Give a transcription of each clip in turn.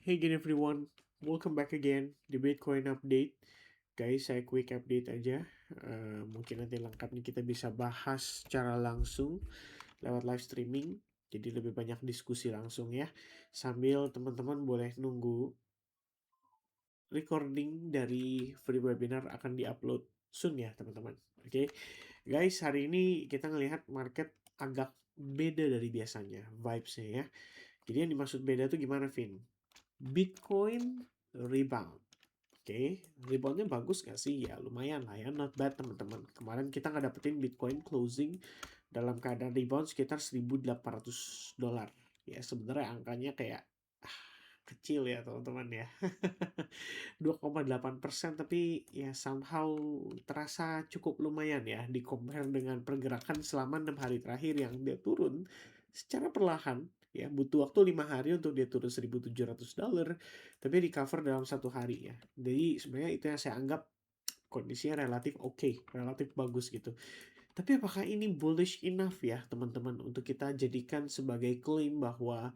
Hey again everyone, welcome back again di Bitcoin Update. Guys, saya quick update aja. Mungkin nanti lengkapnya kita bisa bahas secara langsung lewat live streaming. Jadi lebih banyak diskusi langsung ya. Sambil teman-teman boleh nunggu recording dari free webinar akan diupload soon ya teman-teman. Oke, guys, hari ini kita ngelihat market agak beda dari biasanya vibes-nya ya. Jadi yang dimaksud beda tuh gimana, Vin? Bitcoin rebound. Oke, reboundnya bagus nggak sih? Ya lumayan lah ya, not bad teman-teman. Kemarin kita nggak dapetin Bitcoin closing dalam keadaan rebound sekitar $1.800. Ya sebenarnya angkanya kayak kecil ya teman-teman ya. 2,8% tapi ya somehow terasa cukup lumayan ya di compare dengan pergerakan selama 6 hari terakhir yang dia turun secara perlahan ya, butuh waktu 5 hari untuk dia turun $1.700 tapi recover dalam 1 hari ya. Jadi sebenarnya itu yang saya anggap kondisinya relatif oke, relatif bagus gitu. Tapi apakah ini bullish enough ya teman-teman untuk kita jadikan sebagai klaim bahwa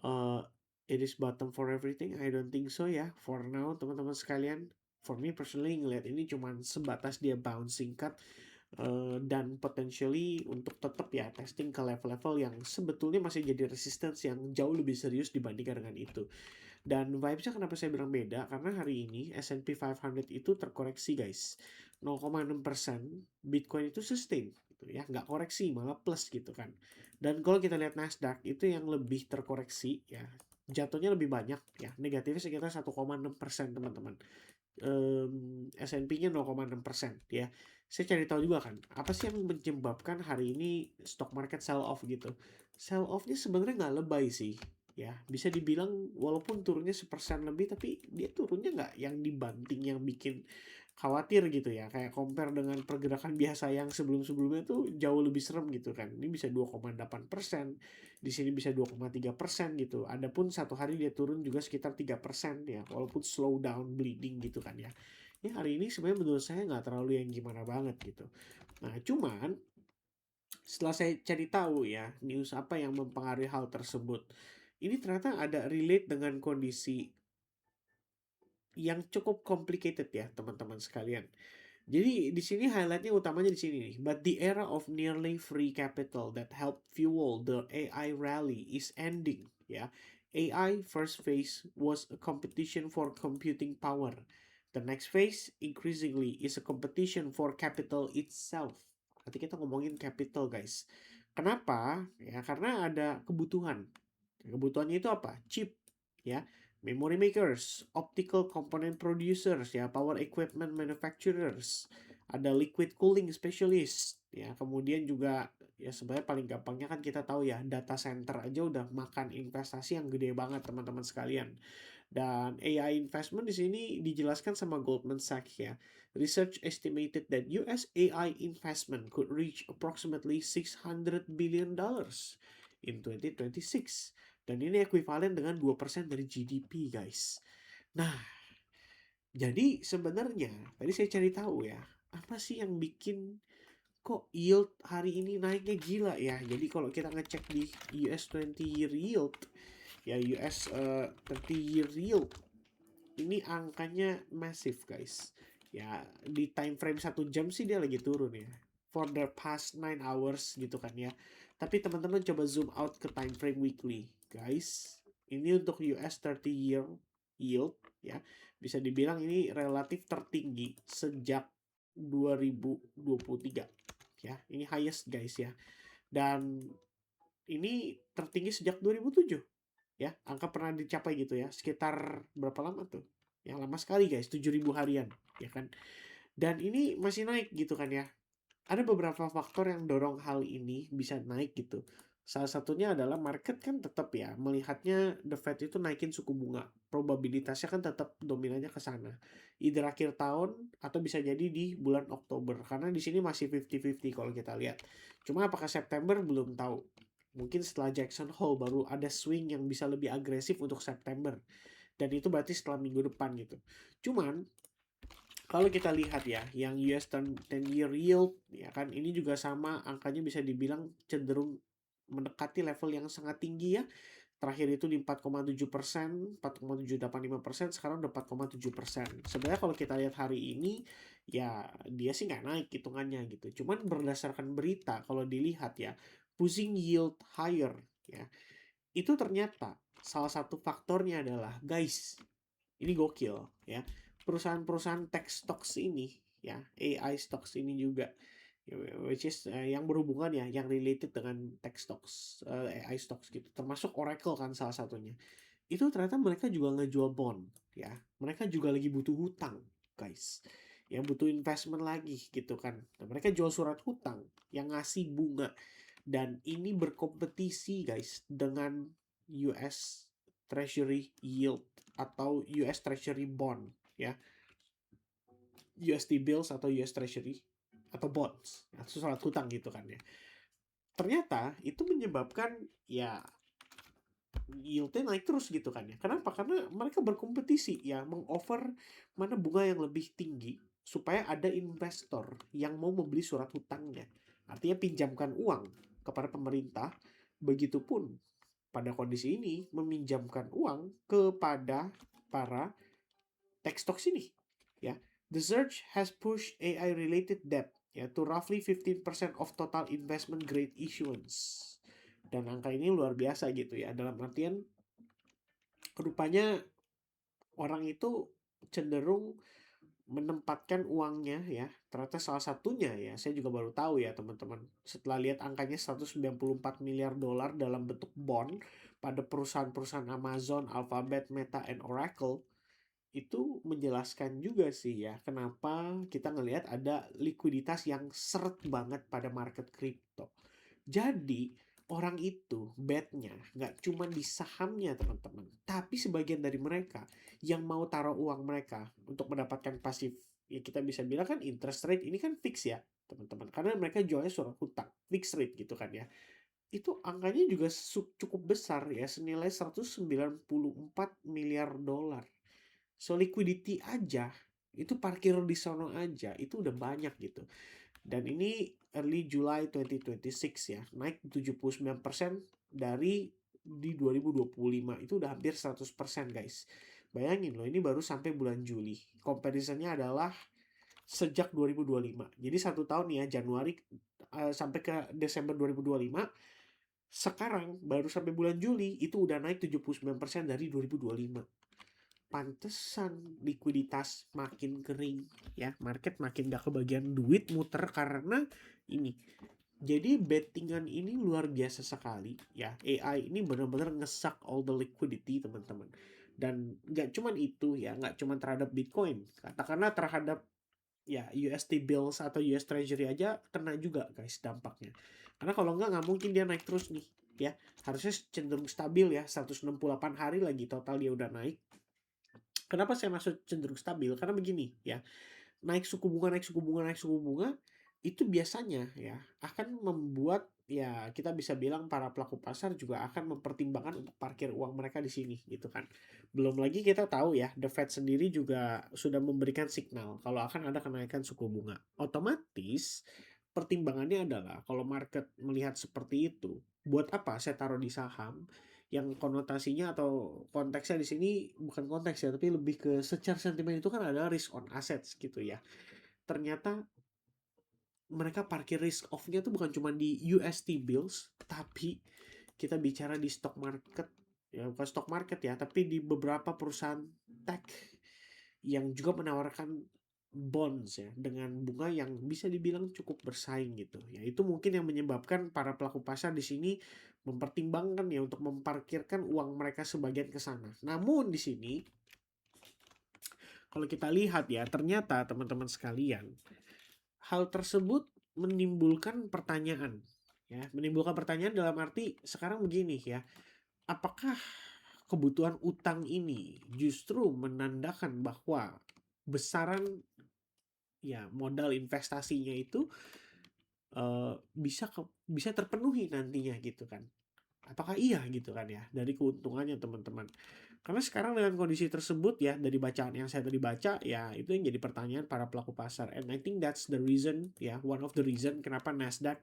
uh, it is bottom for everything? I don't think so ya. For now, teman-teman sekalian, for me personally ngeliat ini cuman sebatas dia bouncing cut dan potentially untuk tetap ya testing ke level-level yang sebetulnya masih jadi resistance yang jauh lebih serius dibandingkan dengan itu. Dan vibes-nya kenapa saya bilang beda? Karena hari ini S&P 500 itu terkoreksi guys. 0,6%, Bitcoin itu sustain gitu ya, nggak koreksi malah plus gitu kan. Dan kalau kita lihat Nasdaq itu yang lebih terkoreksi ya, jatuhnya lebih banyak ya, negatifnya sekitar 1,6% teman-teman. S&P-nya 0,6% ya. Saya cari tahu juga kan, apa sih yang menyebabkan hari ini stock market sell off gitu. Sell off-nya sebenarnya nggak lebay sih. Ya, bisa dibilang walaupun turunnya 1% lebih, tapi dia turunnya nggak yang dibanting yang bikin khawatir gitu ya. Kayak compare dengan pergerakan biasa yang sebelum-sebelumnya tuh jauh lebih serem gitu kan. Ini bisa 2,8%, di sini bisa 2,3% gitu. Adapun satu hari dia turun juga sekitar 3% ya, walaupun slow down bleeding gitu kan ya. Ya hari ini sebenarnya menurut saya nggak terlalu yang gimana banget gitu. Nah cuman setelah saya cari tahu ya news apa yang mempengaruhi hal tersebut, ini ternyata ada relate dengan kondisi yang cukup complicated ya teman-teman sekalian. Jadi di sini highlightnya utamanya di sini nih. But the era of nearly free capital that helped fuel the AI rally is ending. Ya, AI first phase was a competition for computing power. The next phase increasingly is a competition for capital itself. Nanti kita ngomongin capital guys. Kenapa? Ya karena ada kebutuhan. Kebutuhannya itu apa? Chip, ya, memory makers, optical component producers, ya, power equipment manufacturers, ada liquid cooling specialist, ya, kemudian juga ya sebenarnya paling gampangnya kan kita tahu ya data center aja udah makan investasi yang gede banget teman-teman sekalian. Dan AI investment di sini dijelaskan sama Goldman Sachs ya. Research estimated that US AI investment could reach approximately $600 billion in 2026. Dan ini ekuivalen dengan 2% dari GDP, guys. Nah, jadi sebenarnya tadi saya cari tahu ya, apa sih yang bikin kok yield hari ini naiknya gila ya? Jadi kalau kita ngecek di US 20 year yield, ya US 30 year yield, ini angkanya massive, guys. Ya, di time frame 1 jam sih dia lagi turun ya. For the past 9 hours gitu kan ya. Tapi teman-teman coba zoom out ke time frame weekly, guys. Ini untuk US 30 year yield ya. Bisa dibilang ini relatif tertinggi sejak 2023 ya. Ini highest guys ya. Dan ini tertinggi sejak 2007 ya. Angka pernah dicapai gitu ya. Sekitar berapa lama tuh? Yang lama sekali guys, 7.000 harian ya kan. Dan ini masih naik gitu kan ya. Ada beberapa faktor yang dorong hal ini bisa naik gitu. Salah satunya adalah market kan tetap ya melihatnya the Fed itu naikin suku bunga. Probabilitasnya kan tetap dominannya ke sana. Either akhir tahun atau bisa jadi di bulan Oktober. Karena di sini masih 50-50 kalau kita lihat. Cuma apakah September belum tahu. Mungkin setelah Jackson Hole baru ada swing yang bisa lebih agresif untuk September. Dan itu berarti setelah minggu depan gitu. Cuman kalau kita lihat ya, yang US 10 year yield ya kan ini juga sama angkanya bisa dibilang cenderung mendekati level yang sangat tinggi ya. Terakhir itu di 4,7%, 4,785%, sekarang udah 4,7%. Sebenarnya kalau kita lihat hari ini, ya dia sih nggak naik hitungannya gitu. Cuman berdasarkan berita, kalau dilihat ya, pushing yield higher, ya, itu ternyata salah satu faktornya adalah, guys, ini gokil, ya, perusahaan-perusahaan tech stocks ini, ya, AI stocks ini juga, which is yang berhubungan ya, yang related dengan tech stocks, AI stocks gitu, termasuk Oracle kan salah satunya. Itu ternyata mereka juga ngejual bond, ya. Mereka juga lagi butuh hutang, guys. Ya butuh investment lagi gitu kan. Nah, mereka jual surat hutang yang ngasih bunga, dan ini berkompetisi, guys, dengan US Treasury yield atau US Treasury bond, ya. USD bills atau US Treasury atau bonds, atau surat hutang gitu kan ya. Ternyata itu menyebabkan ya yieldnya naik terus gitu kan ya. Kenapa? Karena mereka berkompetisi ya, mengoffer mana bunga yang lebih tinggi supaya ada investor yang mau membeli surat hutangnya. Artinya pinjamkan uang kepada pemerintah, begitupun pada kondisi ini meminjamkan uang kepada para tech stocks ini ya. The surge has pushed AI related debt ya to roughly 15% of total investment grade issuance. Dan angka ini luar biasa gitu ya. Dalam artian rupanya orang itu cenderung menempatkan uangnya ya. Ternyata salah satunya ya, saya juga baru tahu ya teman-teman. Setelah lihat angkanya 194 miliar dolar dalam bentuk bond pada perusahaan-perusahaan Amazon, Alphabet, Meta, and Oracle, itu menjelaskan juga sih ya kenapa kita ngelihat ada likuiditas yang seret banget pada market kripto. Jadi orang itu betnya nggak cuma di sahamnya teman-teman, tapi sebagian dari mereka yang mau taruh uang mereka untuk mendapatkan pasif, ya kita bisa bilang kan interest rate ini kan fix ya teman-teman, karena mereka jualnya surat hutang fixed rate gitu kan ya. Itu angkanya juga cukup besar ya, senilai 194 miliar dolar. So liquidity aja itu parkir di sono aja itu udah banyak gitu. Dan ini early July 2026 ya, naik 79% dari di 2025. Itu udah hampir 100% guys. Bayangin loh, ini baru sampai bulan Juli. Comparisonnya adalah sejak 2025. Jadi 1 tahun ya, Januari sampai ke Desember 2025. Sekarang baru sampai bulan Juli itu udah naik 79% dari 2025. Pantesan likuiditas makin kering ya, market makin gak kebagian duit muter karena ini. Jadi bettingan ini luar biasa sekali ya. AI ini benar-benar ngesak all the liquidity teman-teman. Dan nggak cuman itu ya, nggak cuman terhadap Bitcoin, katakanlah terhadap ya USD bills atau US Treasury aja kena juga guys dampaknya. Karena kalau nggak mungkin dia naik terus nih ya. Harusnya cenderung stabil ya, 168 hari lagi total dia udah naik. Kenapa saya maksud cenderung stabil? Karena begini ya, naik suku bunga, naik suku bunga, naik suku bunga, itu biasanya ya akan membuat ya kita bisa bilang para pelaku pasar juga akan mempertimbangkan untuk parkir uang mereka di sini gitu kan. Belum lagi kita tahu ya, The Fed sendiri juga sudah memberikan signal kalau akan ada kenaikan suku bunga. Otomatis pertimbangannya adalah kalau market melihat seperti itu, buat apa saya taruh di saham yang konotasinya atau konteksnya di sini bukan konteks ya, tapi lebih ke secara sentimen itu kan ada risk on assets gitu ya. Ternyata mereka parkir risk off-nya tuh bukan cuma di USD bills, tapi kita bicara di stock market, ya bukan stock market ya, tapi di beberapa perusahaan tech yang juga menawarkan bonds ya dengan bunga yang bisa dibilang cukup bersaing gitu. Ya itu mungkin yang menyebabkan para pelaku pasar di sini mempertimbangkan ya untuk memparkirkan uang mereka sebagian ke sana. Namun di sini kalau kita lihat ya, ternyata teman-teman sekalian, hal tersebut menimbulkan pertanyaan. Ya, menimbulkan pertanyaan dalam arti sekarang begini ya, apakah kebutuhan utang ini justru menandakan bahwa besaran ya modal investasinya itu bisa terpenuhi nantinya gitu kan? Apakah iya gitu kan ya dari keuntungannya teman-teman? Karena sekarang dengan kondisi tersebut ya, dari bacaan yang saya tadi baca ya, itu yang jadi pertanyaan para pelaku pasar. And I think that's the reason ya, one of the reason kenapa Nasdaq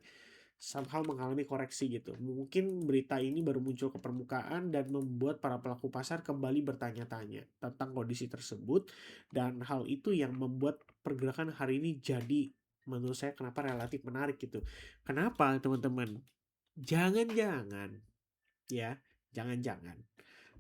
somehow mengalami koreksi gitu. Mungkin berita ini baru muncul ke permukaan dan membuat para pelaku pasar kembali bertanya-tanya tentang kondisi tersebut, dan hal itu yang membuat pergerakan hari ini jadi menurut saya kenapa relatif menarik gitu. Kenapa teman-teman? Jangan-jangan ya, jangan-jangan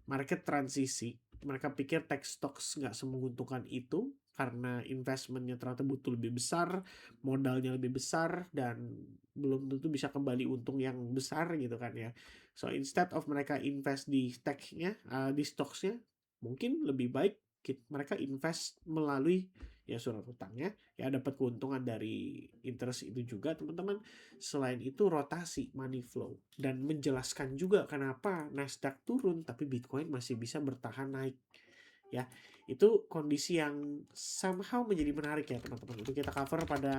market transisi, mereka pikir tech stocks nggak semenguntungkan itu karena investmentnya ternyata butuh lebih besar, modalnya lebih besar, dan belum tentu bisa kembali untung yang besar gitu kan ya. So instead of mereka invest di tech-nya, di stocks-nya, mungkin lebih baik mereka invest melalui ya surat utangnya, ya dapat keuntungan dari interest itu juga teman-teman. Selain itu rotasi money flow, dan menjelaskan juga kenapa Nasdaq turun tapi Bitcoin masih bisa bertahan naik ya. Itu kondisi yang somehow menjadi menarik ya teman-teman. Itu kita cover pada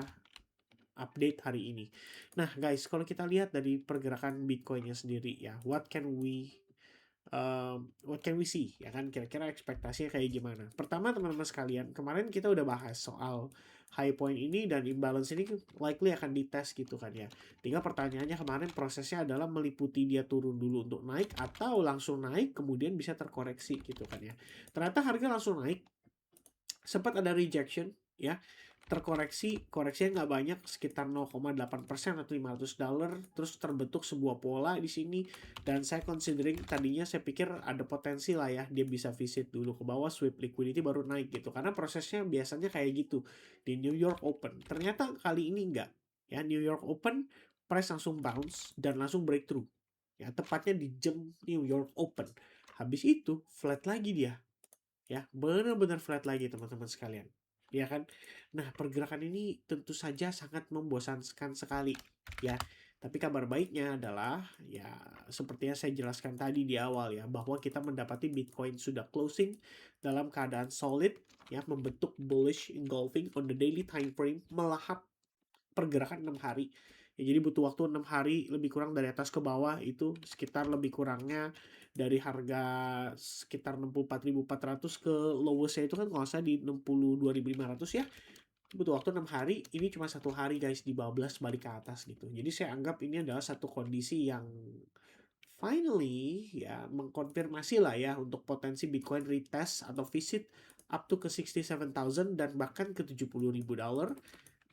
update hari ini. Nah guys, kalau kita lihat dari pergerakan Bitcoinnya sendiri ya, what can we see ya kan, kira-kira ekspektasinya kayak gimana. Pertama teman-teman sekalian, kemarin kita udah bahas soal high point ini dan imbalance ini likely akan dites gitu kan ya. Tinggal pertanyaannya kemarin prosesnya adalah meliputi dia turun dulu untuk naik atau langsung naik kemudian bisa terkoreksi gitu kan ya. Ternyata harga langsung naik, sempat ada rejection ya, terkoreksi, koreksinya nggak banyak, sekitar 0,8% atau $500, terus terbentuk sebuah pola di sini, dan saya considering tadinya saya pikir ada potensi lah ya dia bisa visit dulu ke bawah, sweep liquidity baru naik gitu, karena prosesnya biasanya kayak gitu di New York Open. Ternyata kali ini enggak ya, New York Open price langsung bounce dan langsung breakthrough ya, tepatnya di jam New York Open. Habis itu flat lagi dia ya, benar-benar flat lagi teman-teman sekalian ya kan. Nah pergerakan ini tentu saja sangat membosankan sekali ya, tapi kabar baiknya adalah ya seperti yang saya jelaskan tadi di awal ya, bahwa kita mendapati Bitcoin sudah closing dalam keadaan solid ya, membentuk bullish engulfing on the daily time frame, melahap pergerakan 6 hari ya. Jadi butuh waktu 6 hari lebih kurang dari atas ke bawah, itu sekitar lebih kurangnya dari harga sekitar 64.400 ke lowest-nya itu kan kalau saya di 62.500 ya. Butuh waktu 6 hari, ini cuma 1 hari guys di bablas balik ke atas gitu. Jadi saya anggap ini adalah satu kondisi yang finally ya mengkonfirmasi lah ya untuk potensi Bitcoin retest atau visit up to ke 67,000 dan bahkan ke $70.000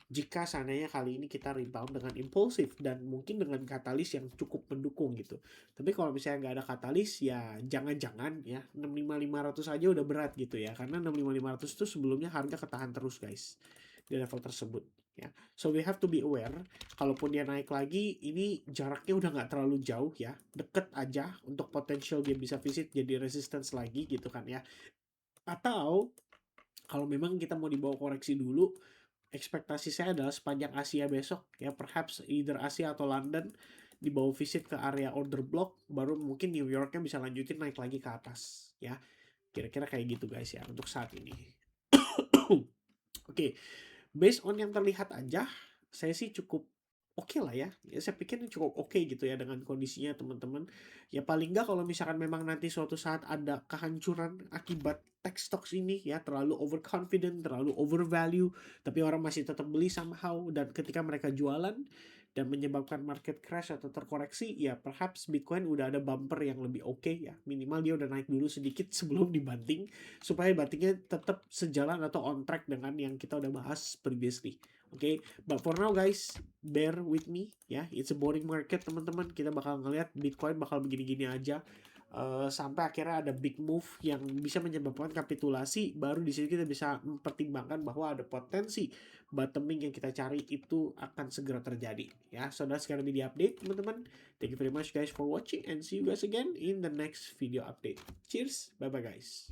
jika seandainya kali ini kita rebound dengan impulsif dan mungkin dengan katalis yang cukup mendukung gitu. Tapi kalau misalnya nggak ada katalis ya jangan-jangan ya 65.500 aja udah berat gitu ya, karena 65.500 itu sebelumnya harga ketahan terus guys di level tersebut ya. So we have to be aware, kalaupun dia naik lagi ini jaraknya udah nggak terlalu jauh ya, deket aja untuk potensial dia bisa visit jadi resistance lagi gitu kan ya. Atau kalau memang kita mau dibawa koreksi dulu, ekspektasi saya adalah sepanjang Asia besok ya, perhaps either Asia atau London dibawa visit ke area order block, baru mungkin New Yorknya bisa lanjutin naik lagi ke atas ya. Kira-kira kayak gitu guys ya untuk saat ini. Oke, based on yang terlihat aja, saya sih cukup oke lah ya. Ya saya pikir ini cukup oke gitu ya dengan kondisinya teman-teman. Ya paling nggak kalau misalkan memang nanti suatu saat ada kehancuran akibat tech stocks ini ya, terlalu overconfident, terlalu overvalue, tapi orang masih tetap beli somehow, dan ketika mereka jualan dan menyebabkan market crash atau terkoreksi, ya perhaps Bitcoin udah ada bumper yang lebih oke ya. Minimal dia udah naik dulu sedikit sebelum dibanting, supaya bantingnya tetap sejalan atau on track dengan yang kita udah bahas previously. Oke, but for now guys, bear with me ya. It's a boring market teman-teman. Kita bakal ngeliat Bitcoin bakal begini-gini aja sampai akhirnya ada big move yang bisa menyebabkan kapitulasi. Baru di sini kita bisa mempertimbangkan bahwa ada potensi bottoming yang kita cari itu akan segera terjadi ya. So that's gonna be the update teman-teman. Thank you very much guys for watching and see you guys again in the next video update. Cheers, bye bye guys.